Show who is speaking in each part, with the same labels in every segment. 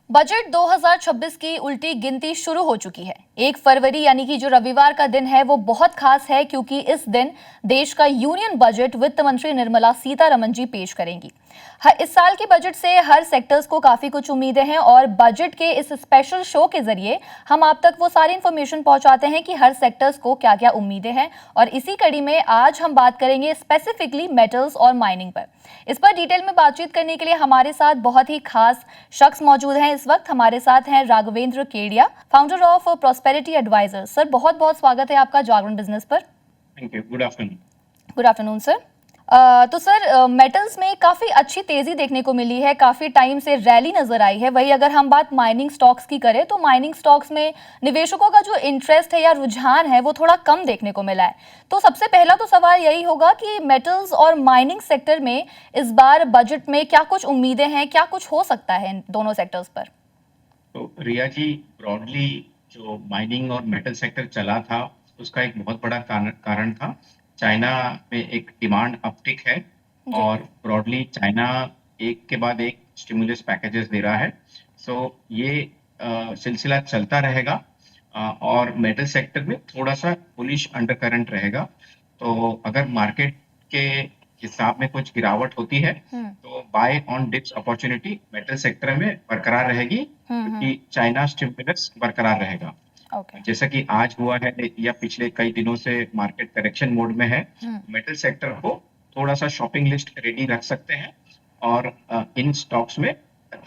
Speaker 1: Budget 2026 की उल्टी गिनती शुरू हो चुकी है। 1 फरवरी यानी कि जो रविवार का दिन है वो बहुत खास है क्योंकि इस दिन देश का यूनियन बजट वित्त मंत्री निर्मला सीतारमण जी पेश करेंगी। इस साल के बजट से हर सेक्टर्स को काफी कुछ उम्मीदें हैं और बजट के इस स्पेशल शो के जरिए हम आप तक वो सारी इंफॉर्मेशन पहुंचाते हैं कि हर सेक्टर्स को क्या क्या उम्मीदें हैं। और इसी कड़ी में आज हम बात करेंगे स्पेसिफिकली मेटल्स और माइनिंग पर। इस पर डिटेल में बातचीत करने के लिए हमारे साथ बहुत ही खास शख्स मौजूद हैं। इस वक्त हमारे साथ हैं Raghavendra Kedia, founder of prosperity advisor. Sir, बहुत बहुत स्वागत है आपका जागरण बिजनेस पर।
Speaker 2: Thank you. Good afternoon.
Speaker 1: Good afternoon sir. तो सर, मेटल्स में काफी अच्छी तेजी देखने को मिली है, काफी टाइम से रैली नजर आई है। वही अगर हम बात माइनिंग स्टॉक्स की करें तो माइनिंग स्टॉक्स में निवेशकों का जो इंटरेस्ट है या रुझान है वो थोड़ा कम देखने को मिला है। तो सबसे पहला तो सवाल यही होगा कि मेटल्स और माइनिंग सेक्टर में इस बार बजट में क्या कुछ उम्मीदें हैं, क्या कुछ हो सकता है इन दोनों सेक्टर्स पर?
Speaker 2: तो रिया जी, ब्रॉडली जो माइनिंग और मेटल सेक्टर चला था उसका एक बहुत बड़ा कारण था चाइना में एक डिमांड अपटिक है।
Speaker 1: जी।
Speaker 2: और ब्रॉडली चाइना एक के बाद एक स्टिमुलस पैकेजेस दे रहा है। सो ये सिलसिला चलता रहेगा। और मेटल सेक्टर में थोड़ा सा बुलिश अंडरकरंट रहेगा। तो अगर मार्केट के हिसाब में कुछ गिरावट होती है तो buy on dips opportunity metal sector में बरकरार रहेगी क्योंकि चाइना स्टिमुलस बरकरार रहेगा।
Speaker 1: ओके।
Speaker 2: जैसा कि आज हुआ है या पिछले कई दिनों से मार्केट करेक्शन मोड में है, मेटल सेक्टर को थोड़ा सा शॉपिंग लिस्ट रेडी रख सकते हैं और इन स्टॉक्स में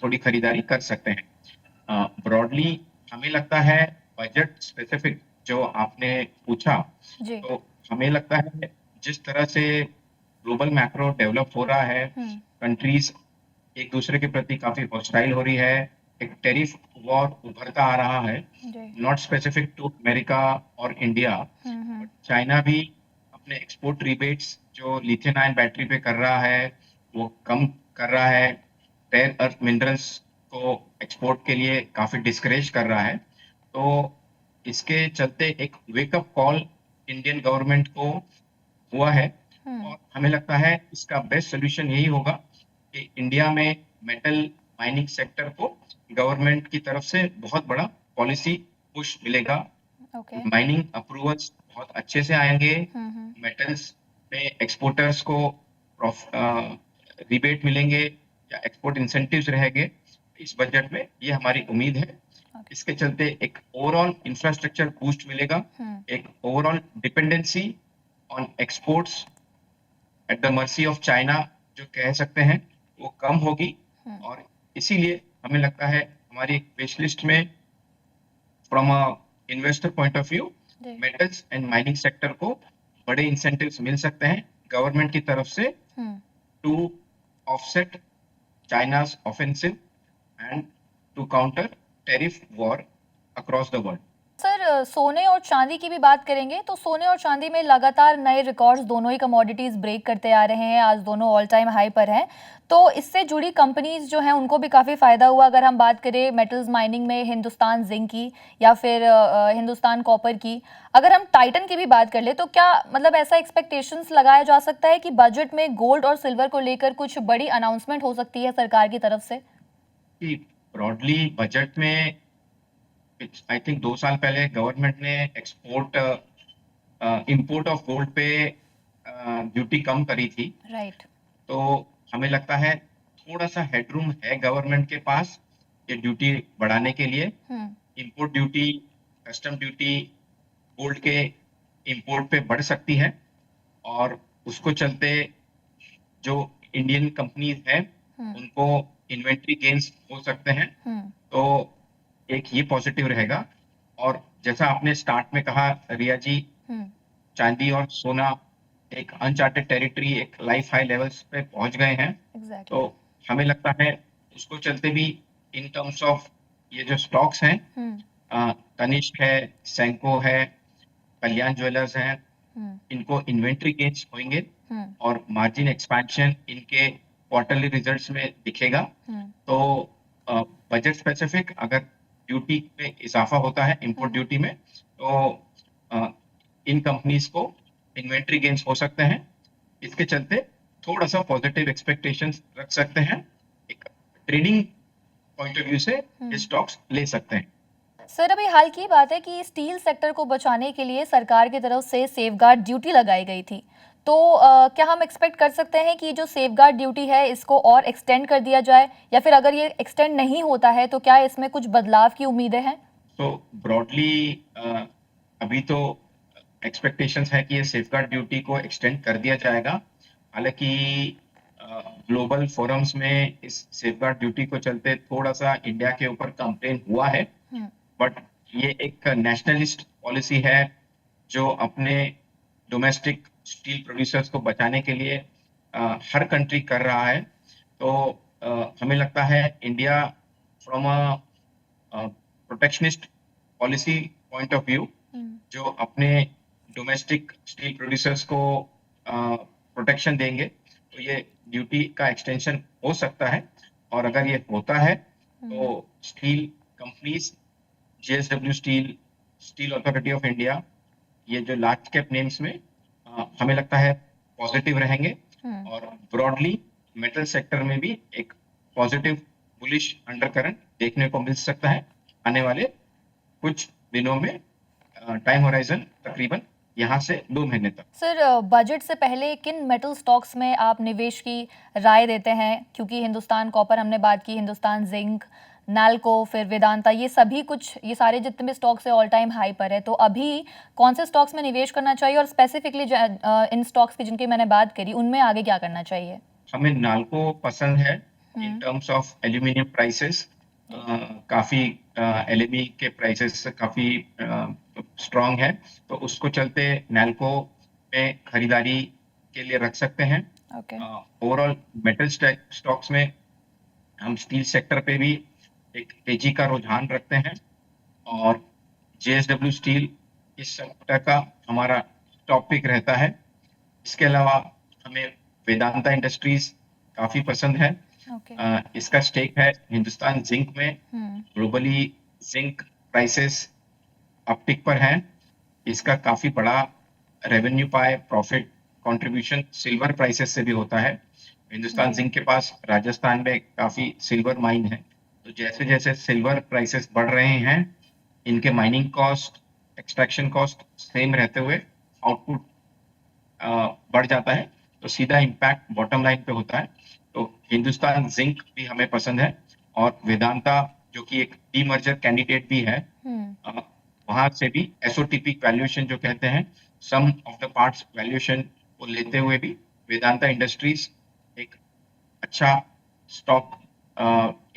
Speaker 2: थोड़ी खरीदारी कर सकते हैं। ब्रॉडली हमें लगता है बजट स्पेसिफिक जो आपने पूछा,
Speaker 1: जी।
Speaker 2: तो हमें लगता है जिस तरह से ग्लोबल मैक्रो डेवलप हो रहा है, कंट्रीज एक दूसरे के प्रति काफी हॉस्टाइल हो रही है, एक टेरिफ वॉर उभरता आ रहा है,
Speaker 1: जी।
Speaker 2: नॉट स्पेसिफिक टू अमेरिका और इंडिया, बट चाइना भी अपने एक्सपोर्ट रिबेट्स जो लिथियम आयन बैटरी पे कर रहा है वो कम कर रहा है, रेयर अर्थ मिनरल्स को एक्सपोर्ट के लिए काफी डिस्करेज कर रहा है। तो इसके चलते एक वेकअप कॉल इंडियन गवर्नमेंट को हुआ है और हमें लगता है इसका बेस्ट सोल्यूशन यही होगा कि इंडिया में मेटल माइनिंग सेक्टर को गवर्नमेंट की तरफ से बहुत बड़ा पॉलिसी पुश मिलेगा।
Speaker 1: ओके।
Speaker 2: माइनिंग अप्रूवल्स बहुत अच्छे से आएंगे, मेटल्स में एक्सपोर्टर्स को रिबेट मिलेंगे या एक्सपोर्ट इंसेंटिव्स रहेंगे। इस बजट में ये हमारी उम्मीद है। इसके चलते एक ओवरऑल इंफ्रास्ट्रक्चर बूस्ट मिलेगा, एक overall dependency on exports at the mercy of China जो कह सकते हैं वो कम होगी। और इसीलिए हमें लगता है हमारी विश लिस्ट में from a investor point of view
Speaker 1: जी।
Speaker 2: मेटल्स एंड माइनिंग सेक्टर को बड़े इंसेंटिव्स मिल सकते हैं गवर्नमेंट की तरफ से to offset China's offensive and to counter tariff war across the world.
Speaker 1: Sir, सोने और चांदी की भी बात करेंगे तो सोने और चांदी में लगातार नए रिकॉर्ड्स दोनों ही कमोडिटीज ब्रेक करते आ रहे हैं। आज दोनों ऑल टाइम हाई पर हैं। तो इससे जुड़ी कंपनीज जो हैं उनको भी काफ़ी फायदा हुआ। अगर हम बात करें मेटल्स माइनिंग में हिंदुस्तान जिंक की या फिर हिंदुस्तान कॉपर की, अगर हम टाइटन की भी बात कर ले तो क्या मतलब ऐसा एक्सपेक्टेशंस लगाया जा सकता है कि बजट में गोल्ड और सिल्वर को लेकर कुछ बड़ी अनाउंसमेंट हो सकती है सरकार की तरफ से?
Speaker 2: ब्रॉडली बजट में आई थिंक 2 साल पहले गवर्नमेंट ने एक्सपोर्ट इंपोर्ट ऑफ गोल्ड पे ड्यूटी कम करी थी।
Speaker 1: राइट।
Speaker 2: तो हमें लगता है थोड़ा सा हेडरूम है गवर्नमेंट के पास ये ड्यूटी बढ़ाने के लिए। Import duty, custom duty gold के इंपोर्ट पे बढ़ सकती है और उसको चलते जो इंडियन कंपनीज हैं उनको इन्वेंट्री गेन्स हो सकते हैं। तो एक ये पॉजिटिव रहेगा। और जैसा आपने स्टार्ट में कहा रिया जी, चांदी और सोना एक अनचार्टेड टेरिटरी, एक लाइफ हाई लेवल्स पे पहुंच गए हैं।
Speaker 1: Exactly.
Speaker 2: तो हमें लगता है उसको चलते भी इन टर्म्स ऑफ ये जो स्टॉक्स हैं, तनिष्क है, सेंको है, कल्याण ज्वेलर्स हैं, इनको इन्वेंट्री गेन्स होंगे और मार्जिन एक्सपेंशन इनके क्वार्टरली रिजल्ट्स में दिखेगा। तो बजट स्पेसिफिक अगर ड्यूटी में इजाफा होता है इंपोर्ट ड्यूटी में तो इन कंपनीज को इन्वेंट्री गेन्स हो सकते हैं। इसके चलते थोड़ा सा पॉजिटिव एक्सपेक्टेशंस रख सकते हैं। एक ट्रेडिंग पॉइंट ऑफ व्यू से ये स्टॉक्स ले सकते हैं।
Speaker 1: सर, अभी हाल की बात है कि स्टील सेक्टर को बचाने के लिए सरकार की तरफ से सेफगार्ड ड्यूटी लगाई गई थी। तो क्या हम एक्सपेक्ट कर सकते हैं कि जो सेफगार्ड ड्यूटी है इसको और एक्सटेंड कर दिया जाए, या फिर अगर ये एक्सटेंड नहीं होता है तो क्या इसमें कुछ बदलाव की उम्मीदें हैं?
Speaker 2: तो ब्रॉडली अभी तो एक्सपेक्टेशंस है कि ये सेफगार्ड ड्यूटी को एक्सटेंड कर दिया जाएगा। हालांकि ग्लोबल फोरम्स में इस सेफगार्ड ड्यूटी को चलते थोड़ा सा इंडिया के ऊपर कंप्लेन हुआ है, बट ये एक नेशनलिस्ट पॉलिसी है जो अपने डोमेस्टिक स्टील प्रोड्यूसर्स को बचाने के लिए हर कंट्री कर रहा है। तो हमें लगता है India from a protectionist policy point of view जो अपने डोमेस्टिक स्टील प्रोड्यूसर्स को प्रोटेक्शन देंगे, तो ये ड्यूटी का एक्सटेंशन हो सकता है। और अगर ये होता है तो steel companies, JSW steel, steel authority of India, ये जो लार्ज कैप नेम्स में हमें लगता है पॉजिटिव रहेंगे। और ब्रॉडली मेटल सेक्टर में भी एक पॉजिटिव बुलिश अंडरकरंट देखने को मिल सकता है आने वाले कुछ दिनों में। टाइम होराइजन तकरीबन यहाँ से 2 महीने तक।
Speaker 1: सर, बजट से पहले किन मेटल स्टॉक्स में आप निवेश की राय देते हैं? क्योंकि हिंदुस्तान कॉपर हमने बात की, हिंदुस्तान जिंक, नाल्को, फिर वेदांता, ये सभी कुछ, ये सारे जितने भी स्टॉक्स है ऑल टाइम हाई पर है। तो अभी कौन से स्टॉक्स में निवेश करना चाहिए, और स्पेसिफिकली इन स्टॉक्स की जिनकी मैंने बात करी उनमें आगे क्या करना चाहिए?
Speaker 2: हमें नाल्को पसंद है इन टर्म्स ऑफ एल्यूमिनियम प्राइसेस। काफी एलएमई के प्राइसेस काफी स्ट्रांग है, तो उसको चलते नाल्को में खरीदारी के लिए रख सकते हैं। ओवरऑल मेटल स्टॉक्स में हम स्टील सेक्टर पे भी एक तेजी का रुझान रखते हैं, और जेएसडब्ल्यू स्टील इस सेक्टर का हमारा टॉप पिक रहता है। इसके अलावा हमें वेदांता इंडस्ट्रीज काफी पसंद है। इसका स्टेक है हिंदुस्तान जिंक में। ग्लोबली जिंक प्राइसेस अपटिक पर है। इसका काफी बड़ा रेवेन्यू पाए, प्रॉफिट कंट्रीब्यूशन सिल्वर प्राइसेस से भी होता है। हिंदुस्तान जिंक के पास राजस्थान में काफी सिल्वर माइन है, तो जैसे जैसे सिल्वर प्राइसेस बढ़ रहे हैं, इनके mining cost, extraction cost same रहते हुए आउटपुट बढ़ जाता है, तो सीधा इम्पैक्ट बॉटम लाइन पे होता है। तो हिंदुस्तान जिंक भी हमें पसंद है, और वेदांता जो कि एक डीमर्जर कैंडिडेट भी है, वहां से भी एसओटीपी वैल्यूएशन जो कहते हैं, सम ऑफ द पार्ट्स वैल्यूएशन को लेते हुए भी वेदांता इंडस्ट्रीज एक अच्छा स्टॉक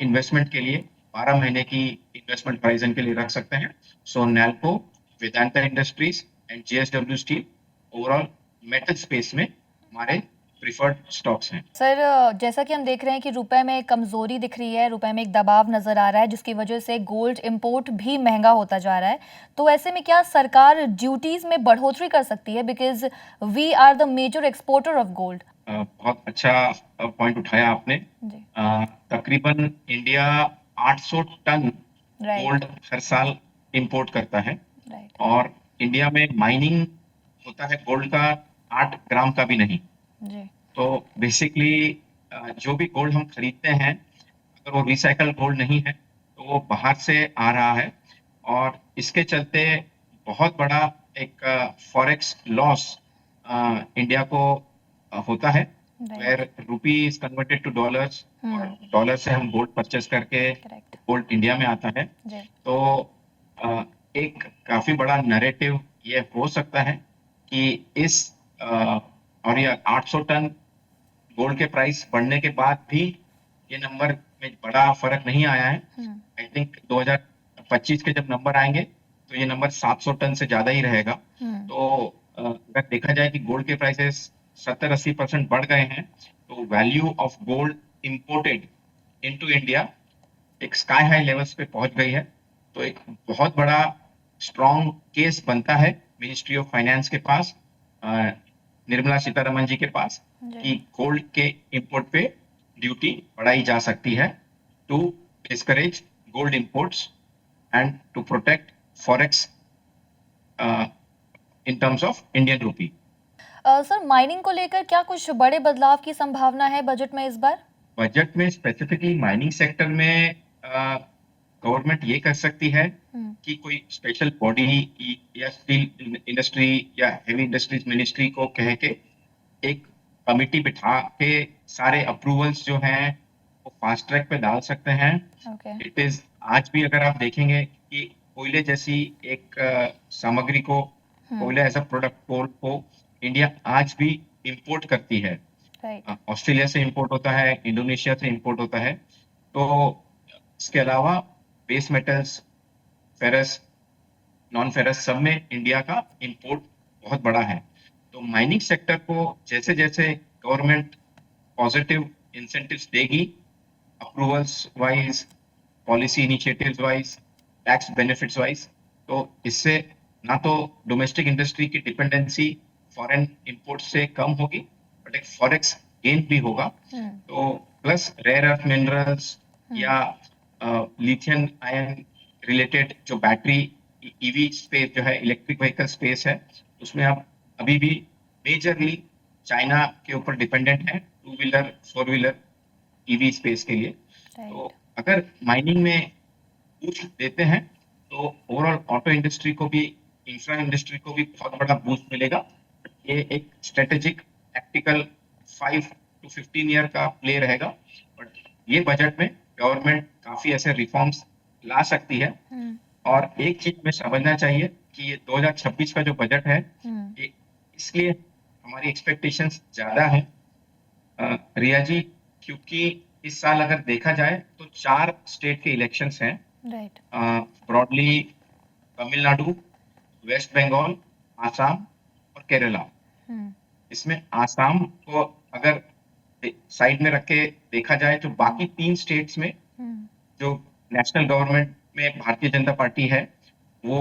Speaker 2: इन्वेस्टमेंट के लिए 12 महीने की इन्वेस्टमेंट होराइजन के लिए रख सकते हैं। So Nalco, Vedanta industries and JSW steel overall metal space में हमारे प्रिफर्ड स्टॉक्स हैं।
Speaker 1: सर, जैसा कि हम देख रहे हैं कि रुपए में कमजोरी दिख रही है, रुपए में एक दबाव नजर आ रहा है, जिसकी वजह से गोल्ड इंपोर्ट भी महंगा होता जा रहा है। तो ऐसे में क्या सरकार ड्यूटीज में बढ़ोतरी कर सकती है, because we are the major exporter of gold?
Speaker 2: बहुत अच्छा पॉइंट उठाया आपने। तकरीबन इंडिया 800 टन गोल्ड हर साल इंपोर्ट करता है, और इंडिया में माइनिंग होता है गोल्ड का 8 ग्राम का भी नहीं। तो बेसिकली जो भी गोल्ड हम खरीदते हैं, अगर वो रिसाइकल गोल्ड नहीं है तो वो बाहर से आ रहा है, और इसके चलते बहुत बड़ा एक फॉरेक्स लॉस इंडिया को होता है, where rupee is converted to dollars, और डॉलर से हम गोल्ड परचेस करके गोल्ड इंडिया में आता है। तो एक काफी बड़ा नैरेटिव ये हो सकता है कि इस और ये 800 टन गोल्ड के प्राइस बढ़ने के बाद भी ये नंबर में बड़ा फर्क नहीं आया है। आई थिंक 2025 के जब नंबर आएंगे तो ये नंबर 700 टन से ज्यादा ही रहेगा। तो अगर देखा जाए कि गोल्ड के प्राइसेस 70-80% बढ़ गए हैं, तो value of gold imported into India एक स्काई हाई लेवल्स पे पहुंच गई है। तो एक बहुत बड़ा स्ट्रॉन्ग केस बनता है मिनिस्ट्री ऑफ फाइनेंस के पास, निर्मला सीतारमन जी के पास, कि गोल्ड के इंपोर्ट पे ड्यूटी बढ़ाई जा सकती है to discourage gold imports and to protect forex in terms of Indian rupee.
Speaker 1: Sir, mining को लेकर क्या कुछ बड़े बदलाव की संभावना है बजट में इस बार?
Speaker 2: बजट में स्पेसिफिकली माइनिंग सेक्टर में गवर्नमेंट ये कर सकती है कि कोई स्पेशल बॉडी या स्टील इंडस्ट्री या हेवी इंडस्ट्रीज मिनिस्ट्री को कह के एक कमिटी बिठा के सारे अप्रूवल्स जो हैं वो फास्ट ट्रैक पे डाल सकते हैं।
Speaker 1: ओके
Speaker 2: इट इज आज भी अगर आप देखेंगे कि कोयले जैसी एक सामग्री को कोयला एज अ प्रोडक्ट कोल को इंडिया आज भी इंपोर्ट करती है।
Speaker 1: राइट
Speaker 2: ऑस्ट्रेलिया से इंपोर्ट होता है, इंडोनेशिया से इंपोर्ट होता है। तो इसके अलावा base metals, ferrous, non ferrous सब में इंडिया का इंपोर्ट बहुत बड़ा है। तो माइनिंग सेक्टर को जैसे जैसे गवर्नमेंट पॉजिटिव इंसेंटिव्स देगी, approvals wise, policy initiatives wise, tax benefits wise, तो इससे ना तो डोमेस्टिक इंडस्ट्री की डिपेंडेंसी फॉरेन इंपोर्ट से कम होगी, बट एक फॉरेक्स गेन भी होगा। तो प्लस रेयर अर्थ मिनरल्स या लिथियम आयन रिलेटेड जो बैटरी ईवी स्पेस जो है, इलेक्ट्रिक व्हीकल स्पेस है, उसमें आप अभी भी मेजरली चाइना के ऊपर डिपेंडेंट है, two wheeler, four wheeler EV space के लिए। तो
Speaker 1: राइट
Speaker 2: अगर माइनिंग में बूस्ट देते हैं तो ओवरऑल ऑटो इंडस्ट्री को भी, इंफ्रा इंडस्ट्री को भी बहुत बड़ा बूस्ट मिलेगा। ये एक स्ट्रेटेजिक टैक्टिकल 5 to 15 ईयर का प्ले रहेगा। बट ये बजट में गवर्नमेंट काफी ऐसे रिफॉर्म्स ला सकती है। और एक चीज में समझना चाहिए कि ये 2026 का जो बजट है, ये इसलिए हमारी एक्सपेक्टेशंस ज्यादा है, रिया जी, क्योंकि इस साल अगर देखा जाए तो 4 स्टेट के इलेक्शंस हैं।
Speaker 1: Right
Speaker 2: broadly Tamil Nadu, West Bengal, Assam और केरला। इसमें आसाम को अगर साइड में रख के देखा जाए तो बाकी 3 स्टेट्स में जो नेशनल गवर्नमेंट में भारतीय जनता पार्टी है वो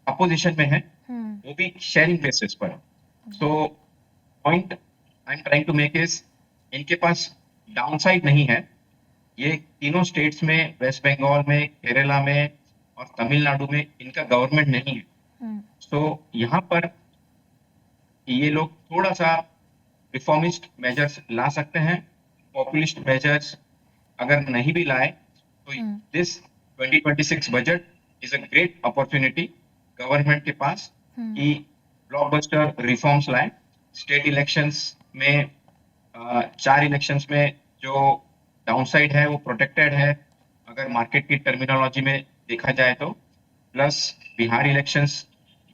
Speaker 2: अपोजिशन में है, वो भी शेयरिंग बेसिस पर। So point I am trying to make is, इनके पास डाउनसाइड नहीं है। ये तीनों स्टेट्स में, वेस्ट बंगाल में, केरला में और तमिलनाडु में इनका गवर्नमेंट नहीं है। सो यहाँ पर ये लोग थोड़ा सा रिफॉर्मिस्ट मेजर्स ला सकते हैं। पॉपुलिस्ट मेजर्स अगर नहीं भी लाए तो this 2026 budget is a great opportunity government के पास कि ब्लॉकबस्टर रिफॉर्म्स लाए। स्टेट इलेक्शंस में 4 इलेक्शंस में जो डाउनसाइड है वो प्रोटेक्टेड है अगर मार्केट की टर्मिनोलॉजी में देखा जाए तो। प्लस बिहार इलेक्शंस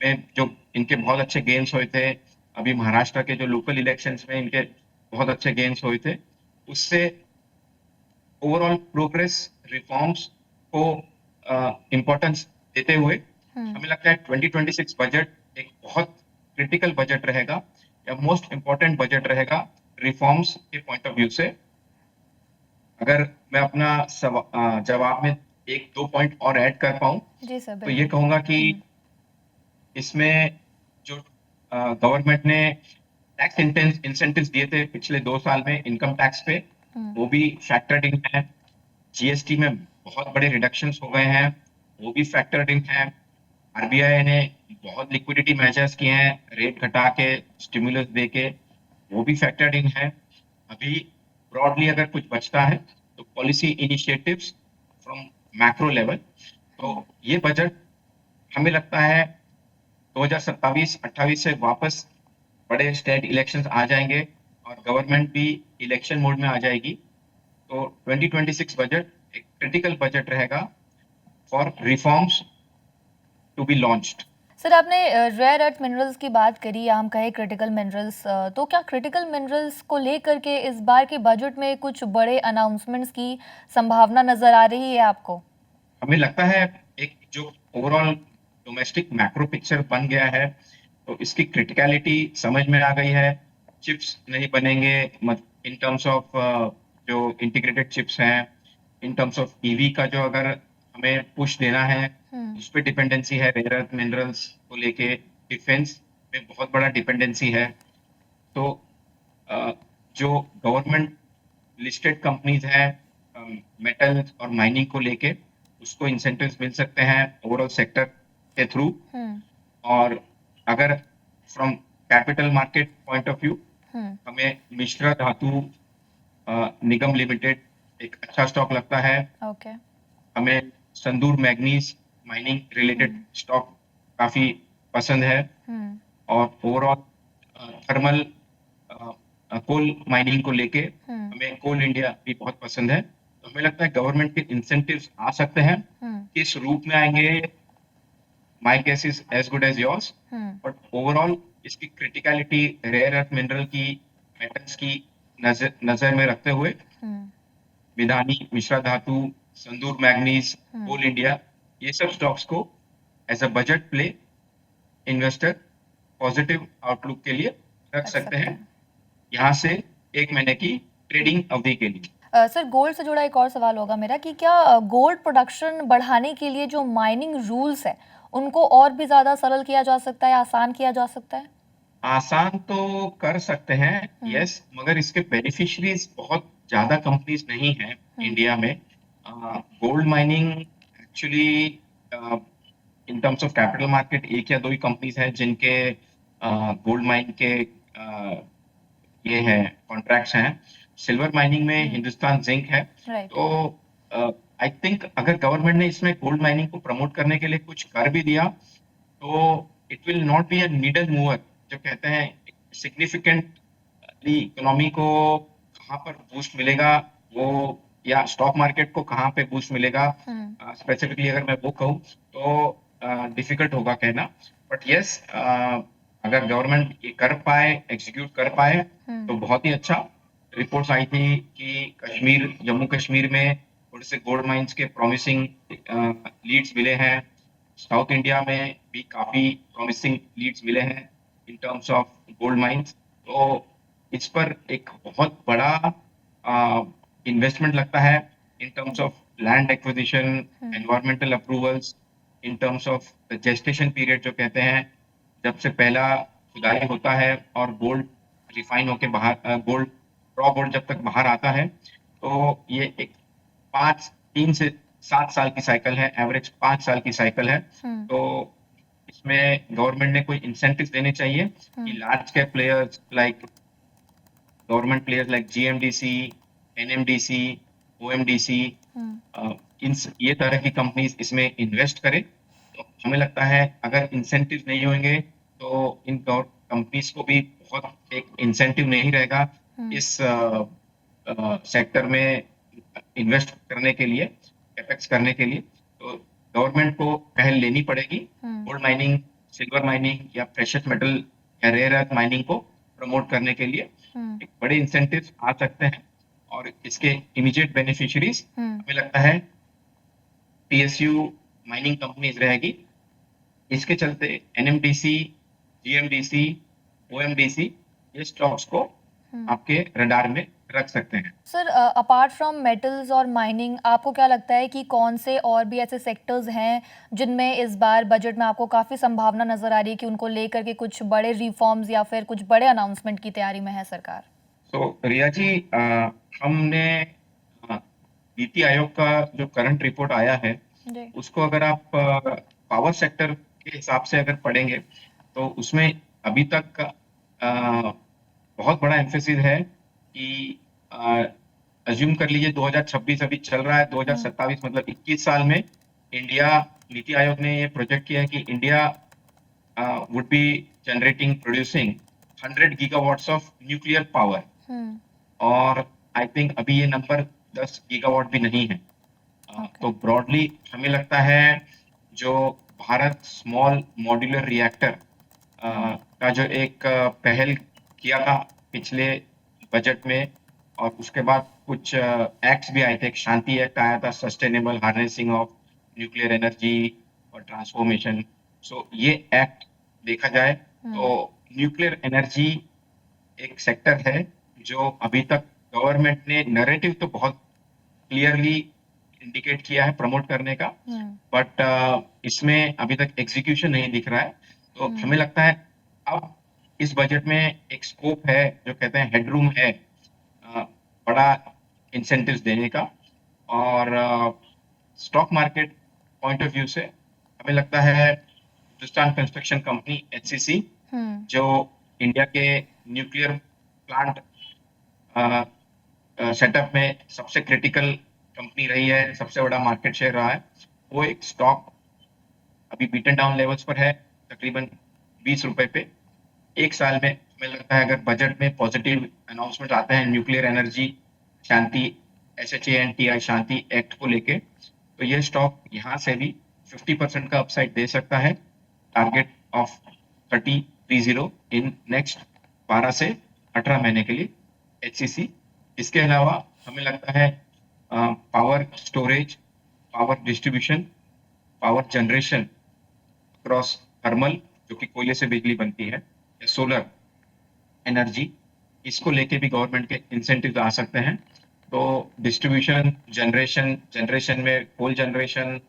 Speaker 2: में जो इनके बहुत अच्छे गेन्स हुए थे, अभी महाराष्ट्र के जो लोकल इलेक्शंस में इनके बहुत अच्छे गेन्स हुए थे, उससे ओवरऑल प्रोग्रेस, रिफॉर्म्स को इम्पोर्टेंस देते हुए हमें लगता है 2026 बजट एक बहुत क्रिटिकल बजट रहेगा या मोस्ट इम्पोर्टेंट बजट रहेगा रिफॉर्म्स के पॉइंट ऑफ व्यू से। अगर मैं अपना जवाब में 1-2 पॉइंट और ऐड कर पाऊं
Speaker 1: जी सर
Speaker 2: तो ये
Speaker 1: बिल्कुल
Speaker 2: कहूंगा कि इसमें जो गवर्नमेंट ने टैक्स इंसेंटिव्स दिए थे पिछले 2 साल में इनकम टैक्स पे, वो भी फैक्टर्ड इन है। जीएसटी में बहुत बड़े रिडक्शंस हो गए हैं, वो भी फैक्टर्ड इन है। आरबीआई ने बहुत लिक्विडिटी मेजर्स किए हैं, रेट घटा के, स्टिमुलस दे के, वो भी फैक्टर्ड इन है। अभी ब्रॉडली अगर कुछ बचता है तो policy initiatives from macro level. तो ये बजट हमें लगता है 2027-28 से वापस बड़े स्टेट इलेक्शंस आ जाएंगे और गवर्नमेंट भी इलेक्शन मोड में आ जाएगी। तो 2026 बजट एक क्रिटिकल बजट रहेगा for reforms to be launched.
Speaker 1: Sir आपने रेयर अर्थ मिनरल्स की बात करी या हम कहें क्रिटिकल मिनरल्स, तो क्या क्रिटिकल मिनरल्स को लेकर के इस बार के बजट में कुछ बड़े अनाउंसमेंट्स की संभावना नजर आ रही है आपको?
Speaker 2: हमें लगता है एक जो ओवरऑल डोमेस्टिक मैक्रो पिक्चर बन गया है तो इसकी क्रिटिकलिटी समझ में आ गई है। चिप्स नहीं बनेंगे इन टर्म्स ऑफ जो इंटीग्रेटेड चिप्स हैं, इन टर्म्स ऑफ ईवी का जो अगर हमें पुश देना है उस पर डिपेंडेंसी है, रेयर अर्थ मिनरल्स को लेके डिफेंस में बहुत बड़ा डिपेंडेंसी है। तो जो गवर्नमेंट लिस्टेड कंपनीज हैं मेटल और माइनिंग को लेके, उसको इंसेंटिव्स मिल सकते हैं ओवरऑल सेक्टर के थ्रू। और अगर from capital market point of view हमें मिश्रा धातु निगम लिमिटेड एक अच्छा स्टॉक लगता है।
Speaker 1: ओके।
Speaker 2: हमें संदूर मैग्नीज माइनिंग रिलेटेड स्टॉक काफी पसंद है। और ओवरऑल थर्मल कोल माइनिंग को लेके हमें कोल इंडिया भी बहुत पसंद है। तो हमें लगता है गवर्नमेंट के इंसेंटिव्स आ सकते हैं। किस रूप में आएंगे, my guess is as good as yours, but overall इसकी क्रिटिकलिटी, रेयर अर्थ मिनरल की, मेटल्स की नजर में रखते हुए विधानी, मिश्रा धातु, संदूर मैग्नीज, कोल इंडिया, ये सब स्टॉक्स को as a budget play investor positive outlook के लिए रख सकते हैं, यहाँ से 1 महीने की ट्रेडिंग अवधि के लिए।
Speaker 1: सर, गोल्ड से जुड़ा एक और सवाल होगा मेरा कि क्या गोल्ड प्रोडक्शन बढ़ाने के लिए जो माइनिंग रूल्स है उनको और भी ज्यादा सरल किया जा सकता है, आसान किया जा सकता है?
Speaker 2: आसान तो कर सकते हैं, यस, मगर इसके बेनिफिशरीज बहुत ज्यादा कंपनीज नहीं हैं इंडिया में। Gold mining actually in terms of capital market एक या दो ही कंपनीज हैं जिनके गोल्ड माइन के ये हैं, कॉन्ट्रैक्ट्स हैं। सिल्वर माइनिंग में हिंदुस्तान जिंक है।
Speaker 1: राइट।
Speaker 2: तो आई थिंक अगर गवर्नमेंट ने इसमें गोल्ड माइनिंग को प्रमोट करने के लिए कुछ कर भी दिया तो it will not be a needle mover, जो कहते हैं सिग्निफिकेंटली इकोनॉमी को कहाँ पर बूस्ट मिलेगा वो, या स्टॉक मार्केट को कहाँ पे बूस्ट मिलेगा स्पेसिफिकली अगर मैं वो कहूँ तो डिफिकल्ट होगा कहना। बट यस, अगर गवर्नमेंट ये कर पाए, एग्जीक्यूट कर पाए तो बहुत ही अच्छा। रिपोर्ट्स आई थी कि कश्मीर, जम्मू कश्मीर में थोड़े से गोल्ड माइंस के प्रॉमिसिंग लीड्स मिले हैं। साउथ इंडिया में भी काफी प्रॉमिसिंग लीड्स मिले हैं इन टर्म्स ऑफ गोल्ड माइंस। तो इस पर एक बहुत बड़ा इन्वेस्टमेंट लगता है इन terms of land acquisition, environmental approvals, in terms of gestation period जो कहते हैं, जब से पहला खुदाई होता है और गोल्ड रिफाइन होके बाहर, गोल्ड, रॉ गोल्ड जब तक बाहर आता है, तो ये एक 3 से 7 साल की साइकिल है, एवरेज 5 साल की साइकिल है। तो इसमें गवर्नमेंट ने कोई इंसेंटिव देने चाहिए कि large cap players like government players like GMDC, NMDC, OMDC, ये तरह की कंपनीज इसमें इन्वेस्ट करें। तो हमें लगता है अगर इंसेंटिव नहीं होंगे तो इन कंपनीज को भी बहुत एक इंसेंटिव नहीं रहेगा इस सेक्टर में इन्वेस्ट करने के लिए, कैपेक्स करने के लिए। तो गवर्नमेंट को पहल लेनी पड़ेगी गोल्ड माइनिंग, सिल्वर माइनिंग या प्रेशियस मेटल या रेयर अर्थ माइनिंग को प्रमोट करने के लिए। एक बड़े इंसेंटिव आ सकते हैं और इसके इमीडिएट बेनिफिशियरीज हमें लगता है पीएसयू माइनिंग कंपनीज रहेगी। इसके चलते एनएमडीसी, जीएमडीसी, ओएमडीसी ये स्टॉक्स को आपके रडार में रख सकते हैं।
Speaker 1: सर, अपार्ट फ्रॉम मेटल्स और माइनिंग, आपको क्या लगता है कि कौन से और भी ऐसे सेक्टर्स हैं जिनमें इस बार बजट में आपको काफ़ी संभावना नज़र आ रही है कि उनको लेकर के कुछ बड़े रिफॉर्म्स या फिर कुछ बड़े अनाउंसमेंट की तैयारी में है सरकार?
Speaker 2: तो रिया जी, हमने नीति आयोग का जो करंट रिपोर्ट आया है
Speaker 1: जी।
Speaker 2: उसको अगर आप पावर सेक्टर के हिसाब से अगर पढ़ेंगे तो उसमें अभी तक बहुत बड़ा एम्फेसिस है कि अज्यूम कर लीजिए 2026 अभी चल रहा है, 2027 मतलब 21 साल में इंडिया, नीति आयोग ने ये प्रोजेक्ट किया है कि India would be generating, producing 100 gigawatts of nuclear power. और आई थिंक अभी ये नंबर 10 गीगावाट भी नहीं है। तो ब्रॉडली हमें लगता है जो भारत स्मॉल मॉड्यूलर रिएक्टर का जो एक पहल किया था पिछले बजट में, और उसके बाद कुछ एक्ट्स भी आए थे, एक शांति एक्ट आया था, sustainable harnessing of nuclear energy और ट्रांसफॉर्मेशन। सो ये एक्ट देखा जाए तो न्यूक्लियर एनर्जी एक सेक्टर है जो अभी तक गवर्नमेंट ने नैरेटिव तो बहुत क्लियरली इंडिकेट किया है प्रमोट करने का, बट इसमें अभी तक एग्जीक्यूशन नहीं दिख रहा है। तो हमें लगता है अब इस बजट में एक स्कोप है, जो कहते हैं हेडरूम है बड़ा इंसेंटिव्स देने का। और stock market point of view से हमें लगता है हिंदुस्तान कंस्ट्रक्शन कंपनी एचसीसी, जो इंडिया के न्यूक्लियर प्लांट सेटअप में सबसे क्रिटिकल कंपनी रही है, सबसे बड़ा मार्केट शेयर रहा है, वो एक स्टॉक अभी बीटन डाउन लेवल्स पर है, तकरीबन 20 रुपए पे। एक साल में हमें लगता है अगर बजट में पॉजिटिव अनाउंसमेंट आते हैं न्यूक्लियर एनर्जी शांति SHANTI शांति एक्ट को लेके, तो ये स्टॉक यहाँ से भी 50% का अपसाइड दे सकता है। टारगेट ऑफ 30 इन नेक्स्ट 12 से 18 महीने के लिए HCC। इसके अलावा हमें लगता है power storage, power distribution, power generation cross thermal जो कि कोयले से बिजली बनती है, या सोलर एनर्जी, इसको लेके भी गवर्नमेंट के इंसेंटिव आ सकते हैं। तो डिस्ट्रीब्यूशन, जनरेशन में कोल जनरेशन,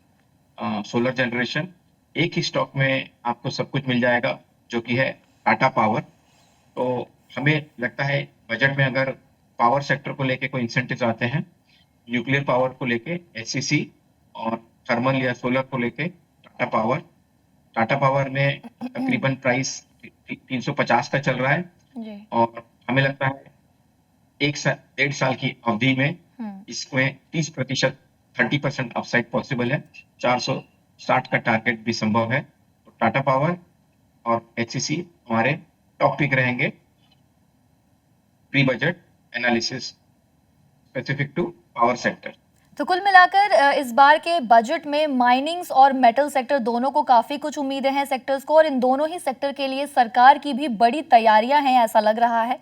Speaker 2: सोलर जनरेशन, एक ही स्टॉक में आपको सब कुछ मिल जाएगा, जो कि है टाटा पावर। तो हमें लगता है बजट में अगर पावर सेक्टर को लेके कोई इंसेंटिव आते हैं, न्यूक्लियर पावर को लेके HCC और थर्मल या सोलर को लेके टाटा पावर में तकरीबन प्राइस 350 का चल रहा है,
Speaker 1: जी।
Speaker 2: और हमें लगता है 1.5 साल की अवधि में इसमें 30% अपसाइड पॉसिबल है, 460 का टारगेट भी संभव है। तो टाटा पावर और HCC हमारे टॉप पिक रहेंगे pre budget analysis specific to power sector.
Speaker 1: तो कुल मिलाकर इस बार के बजट में माइनिंग्स और मेटल सेक्टर दोनों को काफी कुछ उम्मीदें हैं सेक्टर्स को, और इन दोनों ही सेक्टर के लिए सरकार की भी बड़ी तैयारियां हैं ऐसा लग रहा है।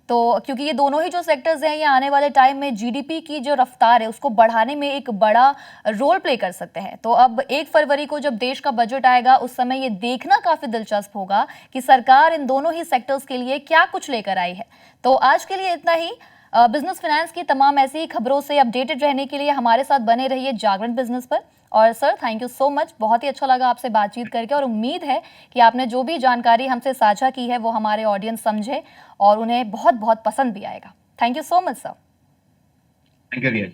Speaker 1: तो क्योंकि ये दोनों ही जो सेक्टर्स हैं ये आने वाले टाइम में GDP की जो रफ्तार है उसको बढ़ाने में एक बड़ा रोल प्ले कर सकते हैं। तो अब 1 फरवरी को जब देश का बजट आएगा उस समय ये देखना काफी दिलचस्प होगा कि सरकार इन दोनों ही सेक्टर्स के लिए क्या कुछ लेकर आई है। तो आज के लिए इतना ही। बिजनेस फाइनेंस की तमाम ऐसी ही खबरों से अपडेटेड रहने के लिए हमारे साथ बने रहिए जागरण बिजनेस पर। और sir, thank you so much, बहुत ही अच्छा लगा आपसे बातचीत करके, और उम्मीद है कि आपने जो भी जानकारी हमसे साझा की है वो हमारे ऑडियंस समझे और उन्हें बहुत बहुत पसंद भी आएगा। Thank you so much sir.
Speaker 2: Thank you.